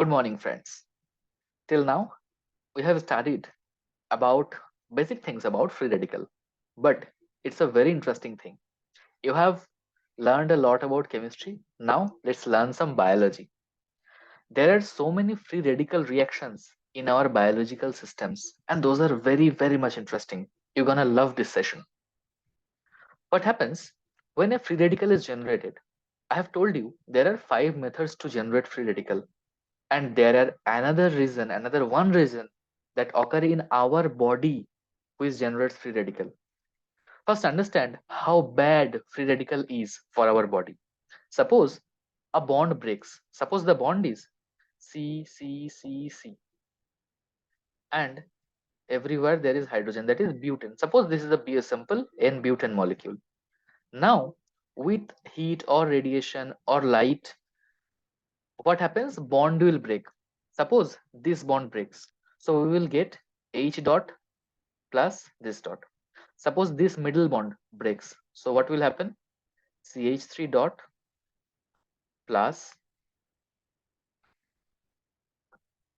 Good morning, friends. Till now, we have studied about basic things about free radical, but it's a very interesting thing. You have learned a lot about chemistry. Now, let's learn some biology. There are so many free radical reactions in our biological systems, and those are very, very much interesting. You're gonna love this session. What happens when a free radical is generated? I have told you there are five methods to generate free radical. And there are another one reason that occur in our body which generates free radical. First, understand how bad free radical is for our body. Suppose a bond breaks. Suppose the bond is C, and everywhere there is hydrogen, that is butane. Suppose this is a simple N-butane molecule. Now, with heat or radiation or light, what happens? Bond will break. Suppose this bond breaks, so we will get H dot plus this dot. Suppose this middle bond breaks, so what will happen? CH3 dot plus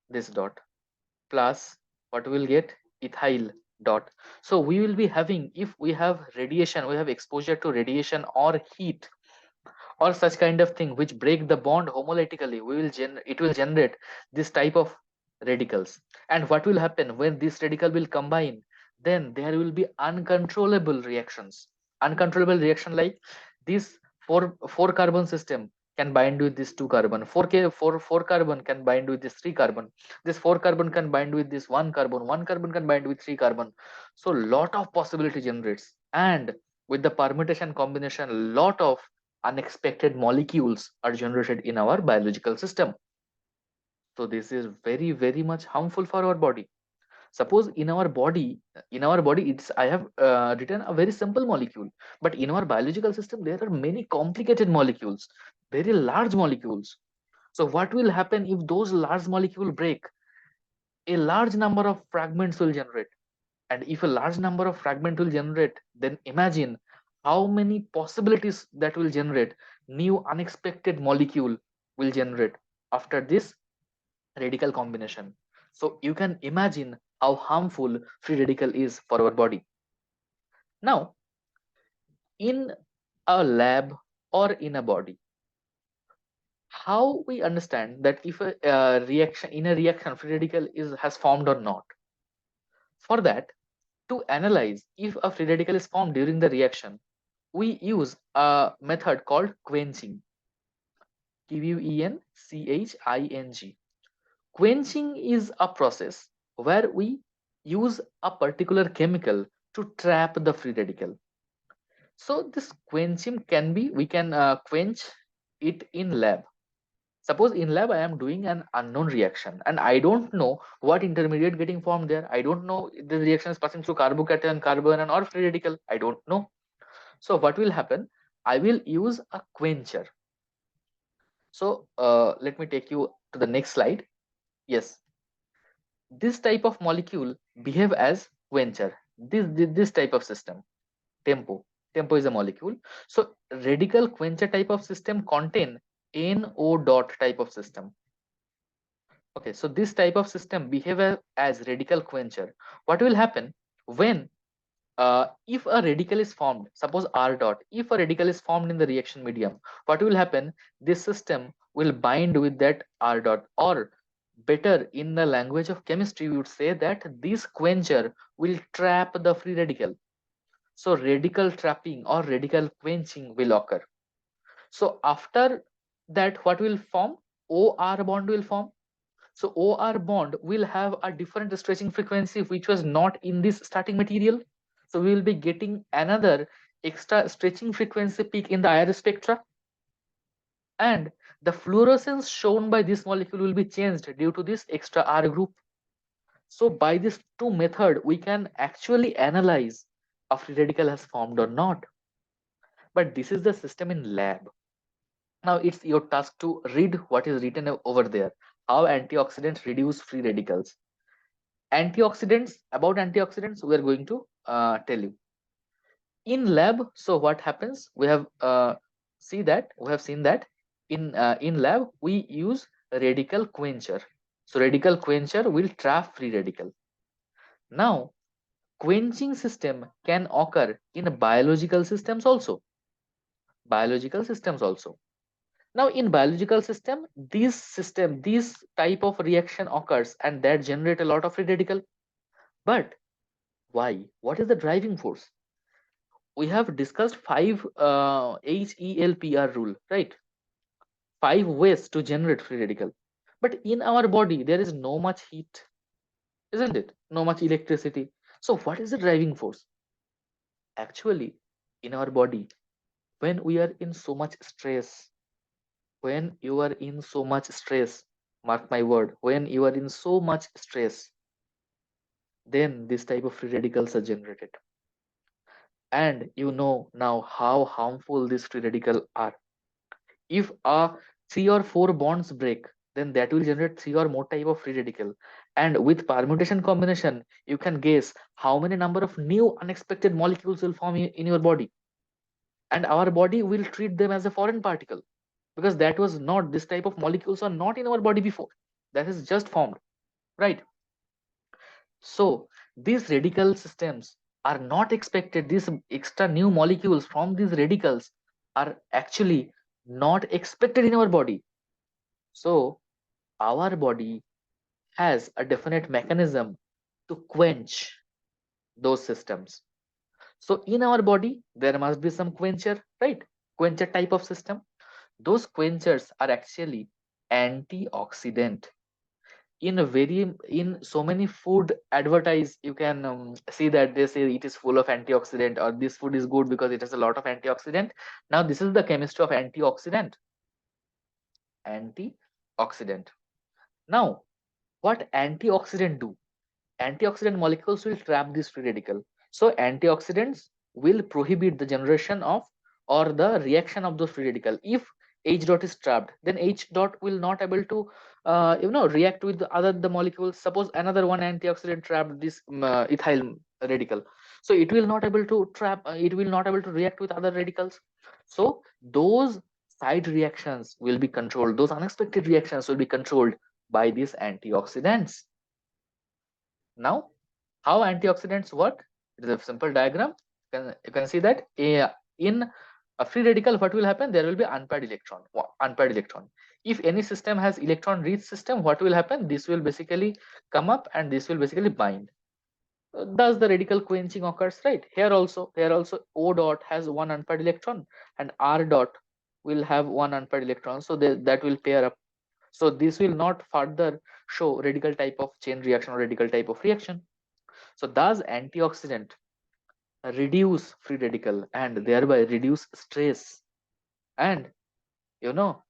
this dot plus what we will get? Ethyl dot. So we will be having, if we have radiation, we have exposure to radiation or heat or such kind of thing which break the bond homolytically, it will generate this type of radicals. And what will happen when this radical will combine? Then there will be uncontrollable reactions. Uncontrollable reaction like this four carbon system can bind with this two carbon, four carbon can bind with this three carbon, this four carbon can bind with this one carbon can bind with three carbon. So lot of possibility generates, and with the permutation combination, lot of unexpected molecules are generated in our biological system. So this is very, very much harmful for our body. Suppose in our body, it's I have written a very simple molecule, but in our biological system there are many complicated molecules, very large molecules. So what will happen if those large molecule break? A large number of fragments will generate, and if a large number of fragment will generate, then imagine how many possibilities that will generate. New unexpected molecule will generate after this radical combination. So you can imagine how harmful free radical is for our body. Now, in a lab or in a body, how we understand that if a reaction free radical is has formed or not? For that, to analyze if a free radical is formed during the reaction, we use a method called quenching. Quenching. Quenching is a process where we use a particular chemical to trap the free radical. So this quenching can be, we can quench it in lab. Suppose in lab I am doing an unknown reaction and I don't know what intermediate getting formed there. I don't know if the reaction is passing through carbocation, carbon, and or free radical. I don't know. So what will happen? I will use a quencher. So let me take you to the next slide. Yes, this type of molecule behave as quencher. This type of system, tempo. Tempo is a molecule. So radical quencher type of system contain NO dot type of system. Okay, so this type of system behave as radical quencher. What will happen when if a radical is formed, suppose R dot, if a radical is formed in the reaction medium, what will happen? This system will bind with that R dot, or better in the language of chemistry, we would say that this quencher will trap the free radical. So radical trapping or radical quenching will occur. So after that, what will form? OR bond will form. So OR bond will have a different stretching frequency which was not in this starting material. So we will be getting another extra stretching frequency peak in the IR spectra, and the fluorescence shown by this molecule will be changed due to this extra R group. So by this two method, we can actually analyze if free radical has formed or not. But this is the system in lab. Now it's your task to read what is written over there. How antioxidants reduce free radicals. About antioxidants we are going to tell you in lab. So what happens? We have seen that in lab we use radical quencher. So radical quencher will trap free radical. Now, quenching system can occur in biological systems also. Biological systems also. Now, in biological system, this type of reaction occurs and that generate a lot of free radical. But why? What is the driving force? We have discussed five HELPR rule, right? Five ways to generate free radical. But in our body, there is no much heat, isn't it? No much electricity. So, what is the driving force? Actually, in our body, when we are in so much stress, when you are in so much stress, mark my word, when you are in so much stress, then this type of free radicals are generated. And you know now how harmful these free radicals are. If three or four bonds break, then that will generate three or more type of free radical. And with permutation combination, you can guess how many number of new unexpected molecules will form in your body. And our body will treat them as a foreign particle, because that was not, this type of molecules are not in our body before. That is just formed, right? So these radical systems are not expected. These extra new molecules from these radicals are actually not expected in our body. So our body has a definite mechanism to quench those systems. So in our body, there must be some quencher, right? Quencher type of system. Those quenchers are actually antioxidant. In so many food advertise, you can see that they say it is full of antioxidant, or this food is good because it has a lot of antioxidant. Now this is the chemistry of antioxidant. Antioxidant. Now, what antioxidant do? Antioxidant molecules will trap this free radical. So antioxidants will prohibit the generation of or the reaction of those free radical. If H dot is trapped, then H dot will not able to react with the molecules. Suppose another one antioxidant trapped this ethyl radical, so it will not able to trap. It will not able to react with other radicals. So those side reactions will be controlled. Those unexpected reactions will be controlled by these antioxidants. Now, how antioxidants work? It is a simple diagram. You can see that in a free radical, what will happen? There will be unpaired electron. Unpaired electron. If any system has electron rich system, what will happen? This will basically come up and this will basically bind. Thus the radical quenching occurs, right? Here also O dot has one unpaired electron and R dot will have one unpaired electron. So that will pair up. So this will not further show radical type of chain reaction or radical type of reaction. So thus antioxidant reduce free radical and thereby reduce stress. And you know,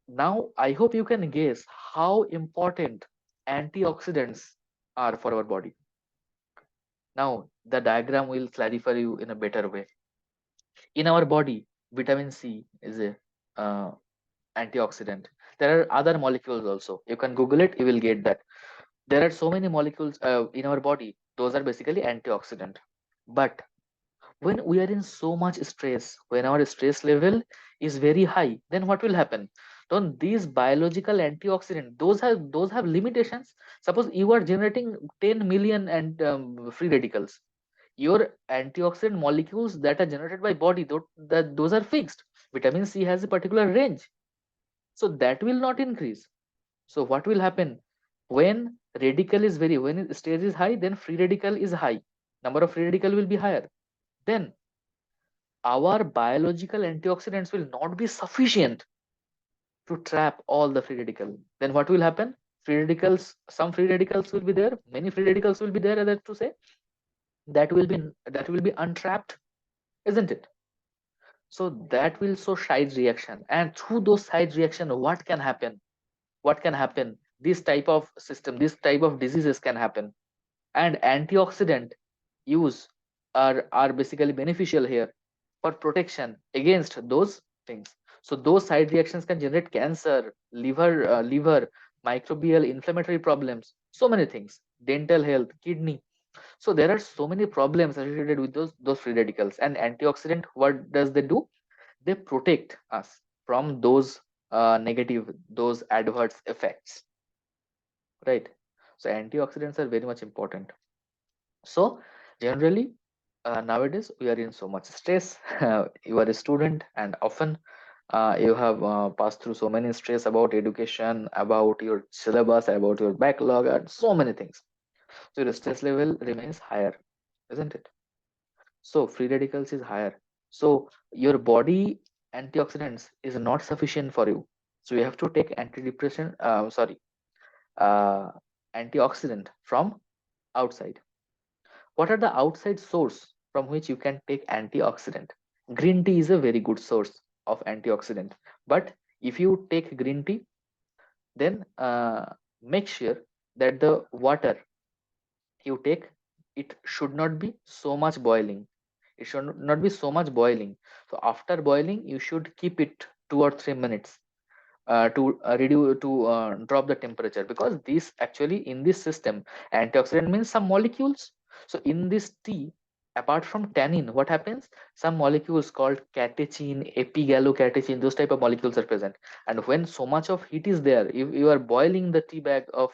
now I hope you can guess how important antioxidants are for our body. Now the diagram will clarify you in a better way. In our body, vitamin C is a uh, antioxidant. There are other molecules also. You can Google it, you will get that. There are so many molecules in our body. Those are basically antioxidant. But when we are in so much stress, when our stress level is very high, then what will happen? Then these biological antioxidant, those have limitations. Suppose you are generating 10 million and free radicals. Your antioxidant molecules that are generated by body, those are fixed. Vitamin C has a particular range, so that will not increase. So what will happen? When when stage is high, then free radical is high. Number of free radical will be higher. Then our biological antioxidants will not be sufficient to trap all the free radical. Then what will happen? Some free radicals will be there, many free radicals will be there, as to say, that will be untrapped, isn't it? So that will show side reaction, and through those side reaction, what can happen? What can happen? This type of system, this type of diseases can happen. And antioxidant use are basically beneficial here for protection against those things. So those side reactions can generate cancer, liver, microbial inflammatory problems, so many things, dental health, kidney. So there are so many problems associated with those free radicals. And antioxidant, what does they do? They protect us from those negative those adverse effects, right? So antioxidants are very much important. So generally, nowadays we are in so much stress. You are a student, and often you have passed through so many stress about education, about your syllabus, about your backlog, and so many things. So your stress level remains higher, isn't it? So free radicals is higher. So your body antioxidants is not sufficient for you. So you have to take antidepressant, uh, antioxidant from outside. What are the outside source from which you can take antioxidant? Green tea is a very good source of antioxidant. But if you take green tea, then make sure that the water you take, it should not be so much boiling. It should not be so much boiling. So after boiling, you should keep it 2 or 3 minutes to reduce to drop the temperature, because this actually in this system, antioxidant means some molecules. So in this tea, apart from tannin, what happens, some molecules called catechin, epigallocatechin, those type of molecules are present. And when so much of heat is there, if you are boiling the tea bag of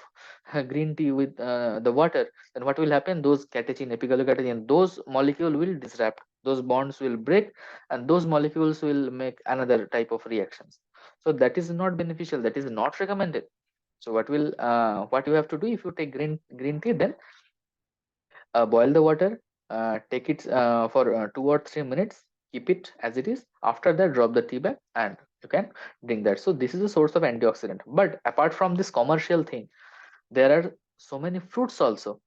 green tea with the water, then what will happen, those catechin, epigallocatechin, those molecule will disrupt, those bonds will break, and those molecules will make another type of reactions. So that is not beneficial, that is not recommended. So what you have to do, if you take green tea, then boil the water, take it for 2 or 3 minutes, keep it as it is. After that, drop the tea bag and you can drink that. So this is a source of antioxidant. But apart from this commercial thing, there are so many fruits also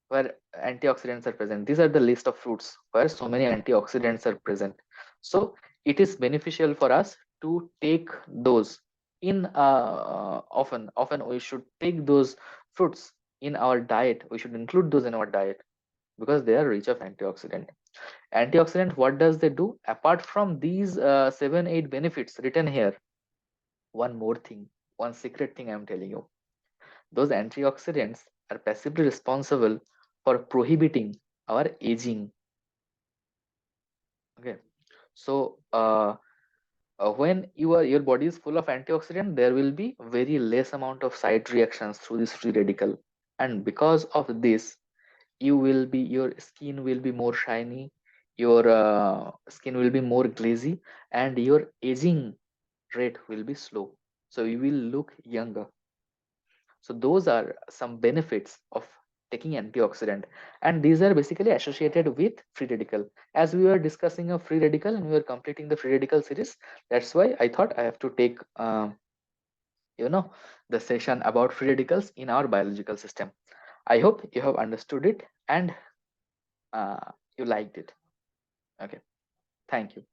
where antioxidants are present. These are the list of fruits where so many antioxidants are present. So it is beneficial for us to take those in often we should take those fruits in our diet. We should include those in our diet because they are rich of antioxidant. Antioxidant, what does they do? Apart from these 7 8 benefits written here, one more thing, one secret thing I'm telling you, those antioxidants are passively responsible for prohibiting our aging. Okay, so when your body is full of antioxidant, there will be very less amount of side reactions through this free radical, and because of this, your skin will be more shiny, your skin will be more glazy, and your aging rate will be slow. So you will look younger. So those are some benefits of taking antioxidant, and these are basically associated with free radical. As we were discussing a free radical and we were completing the free radical series, that's why I thought I have to take you know the session about free radicals in our biological system. I hope you have understood it and you liked it. Okay, thank you.